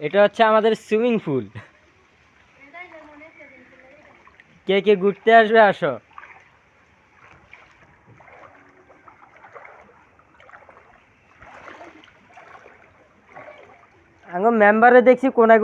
এটা হচ্ছে আমাদের সুইমিং পুল। কে কে ঘুরতে আসবে আসো। মেম্বারে দেখছি কোনায়